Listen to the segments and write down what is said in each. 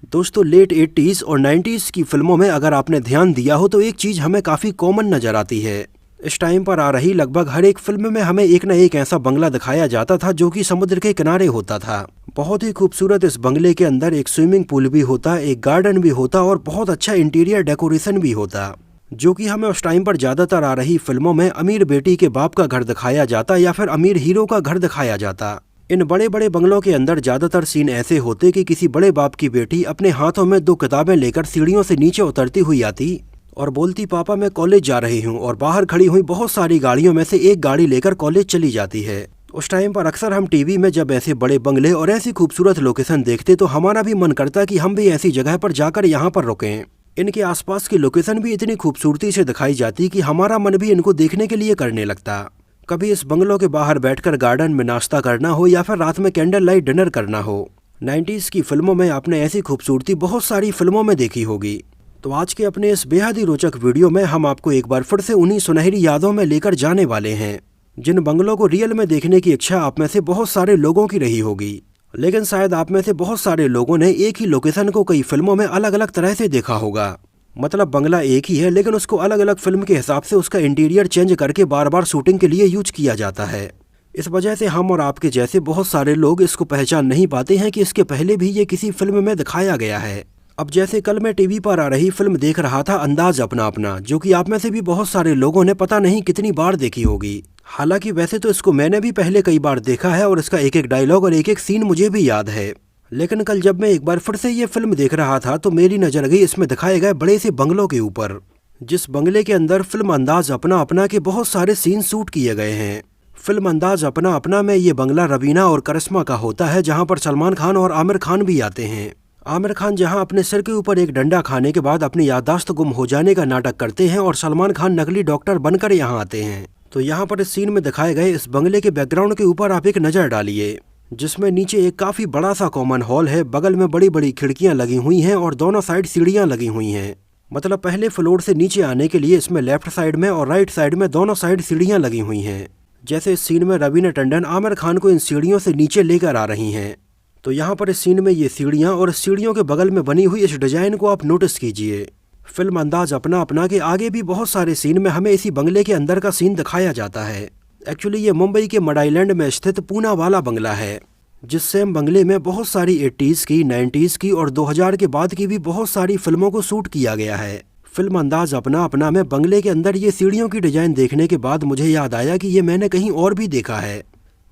दोस्तों late 80s और 90s की फिल्मों में अगर आपने ध्यान दिया हो तो एक चीज हमें काफी कॉमन नजर आती है। इस टाइम पर आ रही लगभग हर एक फिल्म में हमें एक न एक ऐसा बंगला दिखाया जाता था जो कि समुद्र के किनारे होता था। बहुत ही खूबसूरत इस बंगले के अंदर एक स्विमिंग पूल भी होता, एक गार्डन भी होता और बहुत अच्छा इंटीरियर डेकोरेशन भी होता, जो कि हमें उस टाइम पर ज्यादातर आ रही फिल्मों में अमीर बेटी के बाप का घर दिखाया जाता या फिर अमीर हीरो का घर दिखाया जाता। इन बड़े बड़े बंगलों के अंदर ज्यादातर सीन ऐसे होते कि किसी बड़े बाप की बेटी अपने हाथों में 2 किताबें लेकर सीढ़ियों से नीचे उतरती हुई आती और बोलती, पापा मैं कॉलेज जा रही हूँ, और बाहर खड़ी हुई बहुत सारी गाड़ियों में से एक गाड़ी लेकर कॉलेज चली जाती है। उस टाइम पर अक्सर हम टीवी में जब ऐसे बड़े बंगले और ऐसी खूबसूरत लोकेशन देखते तो हमारा भी मन करता कि हम भी ऐसी जगह पर जाकर यहाँ पर रुकें। इनके आसपास की लोकेशन भी इतनी खूबसूरती से दिखाई जाती कि हमारा मन भी इनको देखने के लिए करने लगता। कभी इस बंगलों के बाहर बैठकर गार्डन में नाश्ता करना हो या फिर रात में कैंडल लाइट डिनर करना हो। 90s की फिल्मों में आपने ऐसी खूबसूरती बहुत सारी फिल्मों में देखी होगी। तो आज के अपने इस बेहद ही रोचक वीडियो में हम आपको एक बार फिर से उन्हीं सुनहरी यादों में लेकर जाने वाले हैं, जिन बंगलों को रियल में देखने की इच्छा आप में से बहुत सारे लोगों की रही होगी, लेकिन शायद आप में से बहुत सारे लोगों ने एक ही लोकेशन को कई फिल्मों में अलग अलग तरह से देखा होगा। मतलब बंगला एक ही है लेकिन उसको अलग अलग फिल्म के हिसाब से उसका इंटीरियर चेंज करके बार बार शूटिंग के लिए यूज किया जाता है। इस वजह से हम और आपके जैसे बहुत सारे लोग इसको पहचान नहीं पाते हैं कि इसके पहले भी ये किसी फिल्म में दिखाया गया है। अब जैसे कल मैं टीवी पर आ रही फिल्म देख रहा था अंदाज अपना अपना, जो कि आप में से भी बहुत सारे लोगों ने पता नहीं कितनी बार देखी होगी। हालांकि वैसे तो इसको मैंने भी पहले कई बार देखा है और इसका एक एक डायलॉग और एक एक सीन मुझे भी याद है, लेकिन कल जब मैं एक बार फिर से ये फिल्म देख रहा था तो मेरी नजर गई इसमें दिखाए गए बड़े से बंगलों के ऊपर, जिस बंगले के अंदर फिल्म अंदाज अपना अपना के बहुत सारे सीन शूट किए गए हैं। फिल्म अंदाज अपना अपना में ये बंगला रवीना और करिश्मा का होता है, जहाँ पर सलमान खान और आमिर खान भी आते हैं। आमिर खान जहां अपने सिर के ऊपर एक डंडा खाने के बाद अपनी याददाश्त गुम हो जाने का नाटक करते हैं और सलमान खान नकली डॉक्टर बनकर यहां आते हैं। तो यहां पर इस सीन में दिखाए गए इस बंगले के बैकग्राउंड के ऊपर आप एक नज़र डालिए, जिसमें नीचे एक काफ़ी बड़ा सा कॉमन हॉल है, बगल में बड़ी बड़ी खिड़कियां लगी हुई हैं और दोनों साइड सीढ़ियां लगी हुई हैं। मतलब पहले फ्लोर से नीचे आने के लिए इसमें लेफ्ट साइड में और राइट साइड में दोनों साइड सीढ़ियां लगी हुई हैं। जैसे इस सीन में रवीना टंडन आमिर खान को इन सीढ़ियों से नीचे लेकर आ रही हैं। तो यहाँ पर इस सीन में ये सीढ़ियाँ और सीढ़ियों के बगल में बनी हुई इस डिजाइन को आप नोटिस कीजिए। फिल्म अंदाज अपना अपना के आगे भी बहुत सारे सीन में हमें इसी बंगले के अंदर का सीन दिखाया जाता है। एक्चुअली ये मुंबई के मड आइलैंड में स्थित पूना वाला बंगला है, जिस सेम बंगले में बहुत सारी 80s की, 90s की और 2000 के बाद की भी बहुत सारी फिल्मों को शूट किया गया है। फिल्म अंदाज अपना अपना में बंगले के अंदर ये सीढ़ियों की डिजाइन देखने के बाद मुझे याद आया कि ये मैंने कहीं और भी देखा है।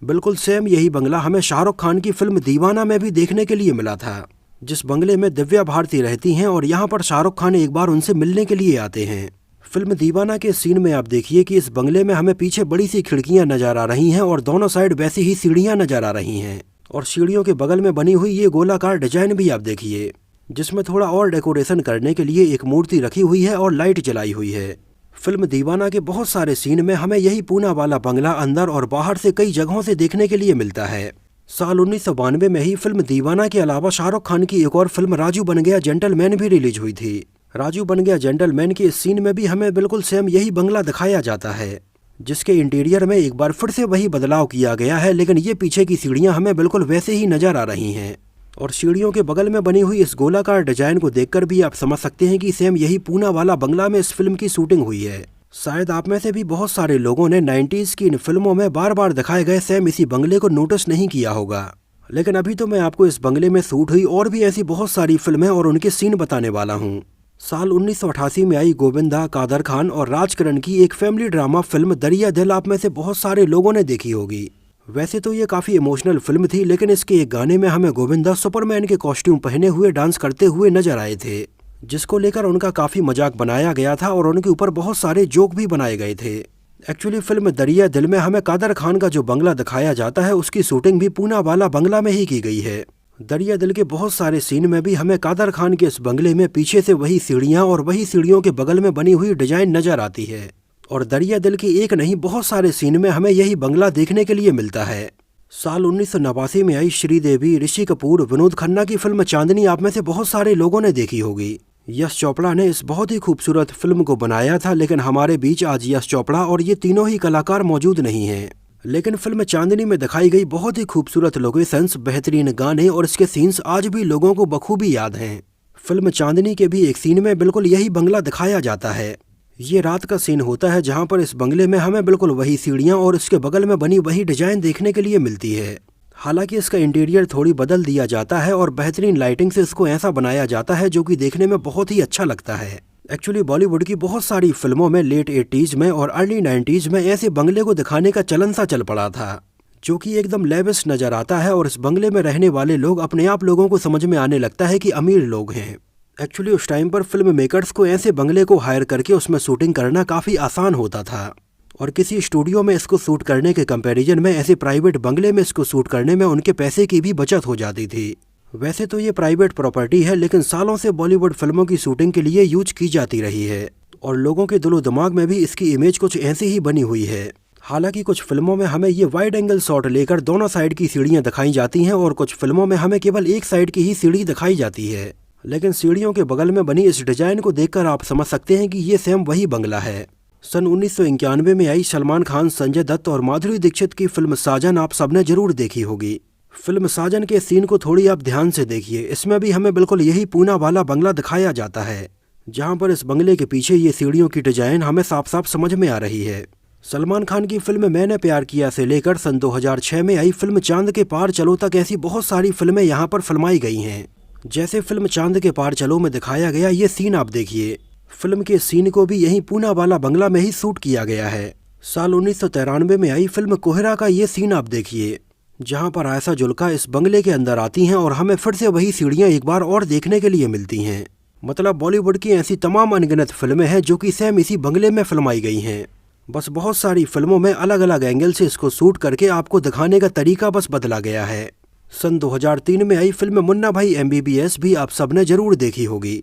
बिल्कुल सेम यही बंगला हमें शाहरुख खान की फिल्म दीवाना में भी देखने के लिए मिला था, जिस बंगले में दिव्या भारती रहती हैं और यहाँ पर शाहरुख खान एक बार उनसे मिलने के लिए आते हैं। फिल्म दीवाना के सीन में आप देखिए कि इस बंगले में हमें पीछे बड़ी सी खिड़कियां नजर आ रही हैं और दोनों साइड वैसी ही सीढ़ियां नजर आ रही हैं, और सीढ़ियों के बगल में बनी हुई ये गोलाकार डिजाइन भी आप देखिए, जिसमें थोड़ा और डेकोरेशन करने के लिए एक मूर्ति रखी हुई है और लाइट जलाई हुई है। फिल्म दीवाना के बहुत सारे सीन में हमें यही पूना वाला बंगला अंदर और बाहर से कई जगहों से देखने के लिए मिलता है। साल 1992 में ही फिल्म दीवाना के अलावा शाहरुख खान की एक और फिल्म राजू बन गया जेंटलमैन भी रिलीज हुई थी। राजू बन गया जेंटलमैन के इस सीन में भी हमें बिल्कुल सेम यही बंगला दिखाया जाता है, जिसके इंटीरियर में एक बार फिर से वही बदलाव किया गया है, लेकिन ये पीछे की सीढ़ियां हमें बिल्कुल वैसे ही नजर आ रही हैं। और सीढ़ियों के बगल में बनी हुई इस गोलाकार डिजाइन को देखकर भी आप समझ सकते हैं कि सेम यही पूना वाला बंगला में इस फिल्म की शूटिंग हुई है। शायद आप में से भी बहुत सारे लोगों ने 90s की इन फिल्मों में बार बार दिखाए गए सेम इसी बंगले को नोटिस नहीं किया होगा, लेकिन अभी तो मैं आपको इस बंगले में शूट हुई और भी ऐसी बहुत सारी फिल्में और उनके सीन बताने वाला हूँ। साल 1988 में आई गोविंदा, कादर खान और राजकरण की एक फैमिली ड्रामा फिल्म दरिया दिल आप में से बहुत सारे लोगों ने देखी होगी। वैसे तो ये काफ़ी इमोशनल फिल्म थी, लेकिन इसके एक गाने में हमें गोविंदा सुपरमैन के कॉस्ट्यूम पहने हुए डांस करते हुए नजर आए थे, जिसको लेकर उनका काफ़ी मजाक बनाया गया था और उनके ऊपर बहुत सारे जोक भी बनाए गए थे। एक्चुअली फिल्म दरिया दिल में हमें कादर खान का जो बंगला दिखाया जाता है उसकी शूटिंग भी पूना वाला बंगला में ही की गई है। दरिया दिल के बहुत सारे सीन में भी हमें कादर खान के इस बंगले में पीछे से वही सीढ़ियाँ और वही सीढ़ियों के बगल में बनी हुई डिजाइन नजर आती है, और दरिया दिल के एक नहीं बहुत सारे सीन में हमें यही बंगला देखने के लिए मिलता है। साल 1989 में आई श्रीदेवी, ऋषि कपूर, विनोद खन्ना की फिल्म चांदनी आप में से बहुत सारे लोगों ने देखी होगी। यश चोपड़ा ने इस बहुत ही खूबसूरत फिल्म को बनाया था, लेकिन हमारे बीच आज यश चोपड़ा और ये तीनों ही कलाकार मौजूद नहीं हैं। लेकिन फिल्म चांदनी में दिखाई गई बहुत ही खूबसूरत लोकेशंस, बेहतरीन गाने और इसके सीन्स आज भी लोगों को बखूबी याद हैं। फिल्म चांदनी के भी एक सीन में बिल्कुल यही बंगला दिखाया जाता है। ये रात का सीन होता है जहाँ पर इस बंगले में हमें बिल्कुल वही सीढ़ियाँ और इसके बगल में बनी वही डिजाइन देखने के लिए मिलती है। हालांकि इसका इंटीरियर थोड़ी बदल दिया जाता है और बेहतरीन लाइटिंग से इसको ऐसा बनाया जाता है जो कि देखने में बहुत ही अच्छा लगता है। एक्चुअली बॉलीवुड की बहुत सारी फिल्मों में लेट 80s में और अर्ली 90s में ऐसे बंगले को दिखाने का चलन सा चल पड़ा था, जो कि एकदम लेविश नजर आता है और इस बंगले में रहने वाले लोग अपने आप लोगों को समझ में आने लगता है कि अमीर लोग हैं। एक्चुअली उस टाइम पर फिल्म मेकर्स को ऐसे बंगले को हायर करके उसमें शूटिंग करना काफ़ी आसान होता था और किसी स्टूडियो में इसको शूट करने के कंपैरिजन में ऐसे प्राइवेट बंगले में इसको शूट करने में उनके पैसे की भी बचत हो जाती थी। वैसे तो ये प्राइवेट प्रॉपर्टी है, लेकिन सालों से बॉलीवुड फिल्मों की शूटिंग के लिए यूज की जाती रही है और लोगों के दिलो दिमाग में भी इसकी इमेज कुछ ऐसी ही बनी हुई है। हालांकि कुछ फिल्मों में हमें ये वाइड एंगल शॉट लेकर दोनों साइड की सीढ़ियाँ दिखाई जाती हैं और कुछ फिल्मों में हमें केवल एक साइड की ही सीढ़ी दिखाई जाती है। लेकिन सीढ़ियों के बगल में बनी इस डिजाइन को देखकर आप समझ सकते हैं कि ये सेम वही बंगला है। सन 1991 में आई सलमान खान, संजय दत्त और माधुरी दीक्षित की फिल्म साजन आप सबने जरूर देखी होगी। फिल्म साजन के सीन को थोड़ी आप ध्यान से देखिए। इसमें भी हमें बिल्कुल यही पूना वाला बंगला दिखाया जाता है, जहां पर इस बंगले के पीछे ये सीढ़ियों की डिजाइन हमें साफ साफ समझ में आ रही है। सलमान खान की फिल्म मैंने प्यार किया से लेकर सन 2006 में आई फिल्म चांद के पार चलो तक ऐसी बहुत सारी फिल्में यहाँ पर फिल्माई गई हैं। जैसे फिल्म चांद के पार चलो में दिखाया गया ये सीन आप देखिए। फिल्म के सीन को भी यही पूना वाला बंगला में ही शूट किया गया है। साल 1993 में आई फिल्म कोहरा का ये सीन आप देखिए, जहां पर आयशा जुल्का इस बंगले के अंदर आती हैं और हमें फिर से वही सीढ़ियां एक बार और देखने के लिए मिलती हैं। मतलब बॉलीवुड की ऐसी तमाम अनगिनत फिल्में हैं जो कि सेम इसी बंगले में फिल्माई गई हैं। बस बहुत सारी फिल्मों में अलग अलग एंगल से इसको शूट करके आपको दिखाने का तरीका बस बदला गया है। सन 2003 में आई फिल्म मुन्ना भाई MBBS भी आप सबने जरूर देखी होगी।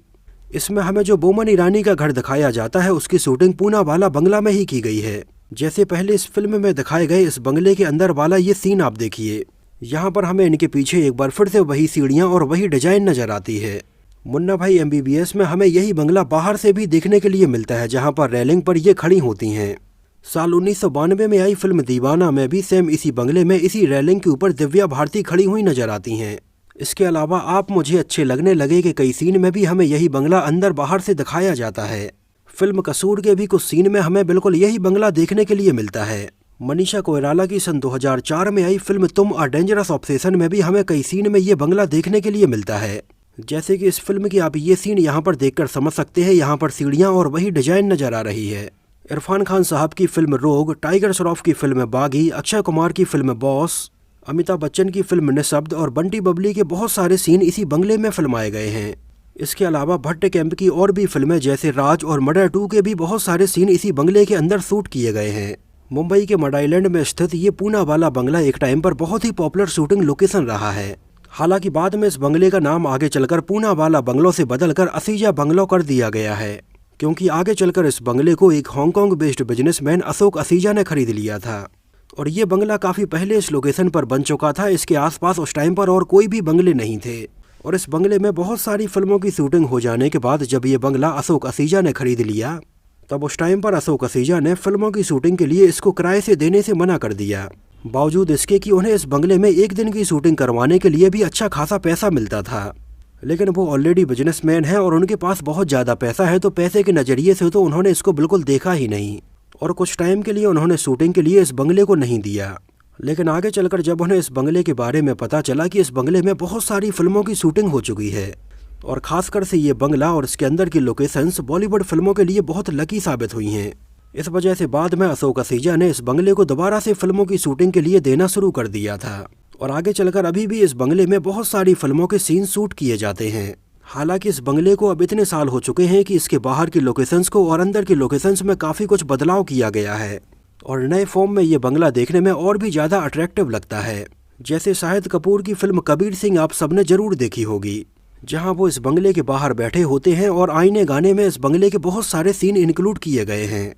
इसमें हमें जो बोमन ईरानी का घर दिखाया जाता है उसकी शूटिंग पूना वाला बंगला में ही की गई है। जैसे पहले इस फिल्म में दिखाए गए इस बंगले के अंदर वाला ये सीन आप देखिए। यहाँ पर हमें इनके पीछे एक बार फिर से वही सीढ़ियाँ और वही डिजाइन नजर आती है। मुन्ना भाई MBBS में हमें यही बंगला बाहर से भी देखने के लिए मिलता है, जहाँ पर रेलिंग पर ये खड़ी होती हैं। साल 1992 में आई फिल्म दीवाना में भी सेम इसी बंगले में इसी रेलिंग के ऊपर दिव्या भारती खड़ी हुई नजर आती हैं। इसके अलावा आप मुझे अच्छे लगने लगे कि कई सीन में भी हमें यही बंगला अंदर बाहर से दिखाया जाता है। फिल्म कसूर के भी कुछ सीन में हमें बिल्कुल यही बंगला देखने के लिए मिलता है। मनीषा कोइराला की सन 2004 में आई फिल्म तुम अ डेंजरस ऑब्सेशन में भी हमें कई सीन में ये बंगला देखने के लिए मिलता है। जैसे कि इस फिल्म की आप ये सीन यहाँ पर देखकर समझ सकते हैं, यहाँ पर सीढ़ियाँ और वही डिजाइन नजर आ रही है। इरफान खान साहब की फिल्म रोग, टाइगर श्रॉफ की फिल्म बागी, अक्षय कुमार की फिल्म बॉस, अमिताभ बच्चन की फिल्म निशब्द और बंटी बबली के बहुत सारे सीन इसी बंगले में फिल्माए गए हैं। इसके अलावा भट्ट कैंप की और भी फिल्में जैसे राज और मर्डर 2 के भी बहुत सारे सीन इसी बंगले के अंदर शूट किए गए हैं। मुंबई के मड आइलैंड में स्थित ये पूना वाला बंगला एक टाइम पर बहुत ही पॉपुलर शूटिंग लोकेशन रहा है। हालांकि बाद में इस बंगले का नाम आगे चलकर पूना वाला बंगलों से बदलकर असीजा बंगलो कर दिया गया है, क्योंकि आगे चलकर इस बंगले को एक Hong Kong based businessman Ashok Asija ने खरीद लिया था और ये बंगला काफ़ी पहले इस लोकेशन पर बन चुका था। इसके आसपास उस टाइम पर और कोई भी बंगले नहीं थे और इस बंगले में बहुत सारी फिल्मों की शूटिंग हो जाने के बाद जब ये बंगला अशोक असीजा ने खरीद लिया, तब उस टाइम पर अशोक असीजा ने फिल्मों की शूटिंग के लिए इसको किराए से देने से मना कर दिया, बावजूद इसके कि उन्हें इस बंगले में एक दिन की शूटिंग करवाने के लिए भी अच्छा खासा पैसा मिलता था। लेकिन वो ऑलरेडी बिजनेसमैन है और उनके पास बहुत ज़्यादा पैसा है, तो पैसे के नज़रिए से तो उन्होंने इसको बिल्कुल देखा ही नहीं और कुछ टाइम के लिए उन्होंने शूटिंग के लिए इस बंगले को नहीं दिया। लेकिन आगे चलकर जब उन्हें इस बंगले के बारे में पता चला कि इस बंगले में बहुत सारी फिल्मों की शूटिंग हो चुकी है और खासकर से ये बंगला और इसके अंदर की लोकेशंस बॉलीवुड फिल्मों के लिए बहुत लकी साबित हुई हैं, इस वजह से बाद में अशोक असीजा ने इस बंगले को दोबारा से फिल्मों की शूटिंग के लिए देना शुरू कर दिया था और आगे चलकर अभी भी इस बंगले में बहुत सारी फिल्मों के सीन शूट किए जाते हैं। हालांकि इस बंगले को अब इतने साल हो चुके हैं कि इसके बाहर की लोकेशंस को और अंदर की लोकेशंस में काफ़ी कुछ बदलाव किया गया है और नए फॉर्म में ये बंगला देखने में और भी ज़्यादा अट्रैक्टिव लगता है। जैसे शाहिद कपूर की फिल्म कबीर सिंह आप सबने जरूर देखी होगी, जहां वो इस बंगले के बाहर बैठे होते हैं और आईने गाने में इस बंगले के बहुत सारे सीन इंक्लूड किए गए हैं।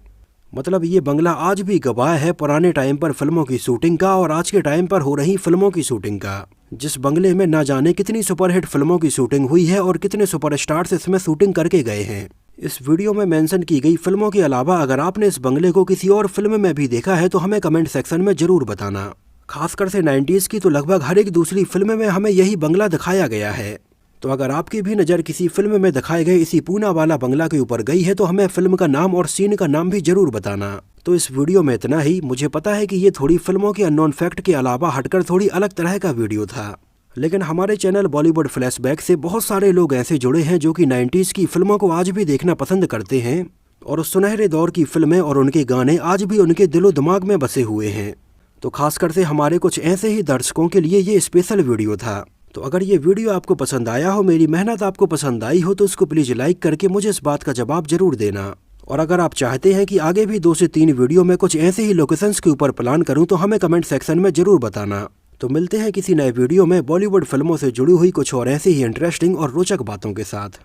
मतलब ये बंगला आज भी गवाह है पुराने टाइम पर फिल्मों की शूटिंग का और आज के टाइम पर हो रही फिल्मों की शूटिंग का, जिस बंगले में ना जाने कितनी सुपरहिट फिल्मों की शूटिंग हुई है और कितने सुपरस्टार्स इसमें शूटिंग करके गए हैं। इस वीडियो में मेंशन की गई फिल्मों के अलावा अगर आपने इस बंगले को किसी और फिल्म में भी देखा है तो हमें कमेंट सेक्शन में जरूर बताना। खासकर से 90s की तो लगभग हर एक दूसरी फिल्म में हमें यही बंगला दिखाया गया है। तो अगर आपकी भी नज़र किसी फिल्म में दिखाए गए इसी पूना वाला बंगला के ऊपर गई है तो हमें फिल्म का नाम और सीन का नाम भी जरूर बताना। तो इस वीडियो में इतना ही। मुझे पता है कि ये थोड़ी फिल्मों के अननोन फैक्ट के अलावा हटकर थोड़ी अलग तरह का वीडियो था, लेकिन हमारे चैनल बॉलीवुड फ्लैशबैक से बहुत सारे लोग ऐसे जुड़े हैं जो कि 90s की फिल्मों को आज भी देखना पसंद करते हैं और उस सुनहरे दौर की फिल्में और उनके गाने आज भी उनके दिलो दिमाग में बसे हुए हैं। तो खासकर से हमारे कुछ ऐसे ही दर्शकों के लिए ये स्पेशल वीडियो था। तो अगर ये वीडियो आपको पसंद आया हो, मेरी मेहनत आपको पसंद आई हो, तो इसको प्लीज़ लाइक करके मुझे इस बात का जवाब जरूर देना। और अगर आप चाहते हैं कि आगे भी 2 से 3 वीडियो में कुछ ऐसे ही लोकेशंस के ऊपर प्लान करूं तो हमें कमेंट सेक्शन में जरूर बताना। तो मिलते हैं किसी नए वीडियो में बॉलीवुड फिल्मों से जुड़ी हुई कुछ और ऐसी ही इंटरेस्टिंग और रोचक बातों के साथ।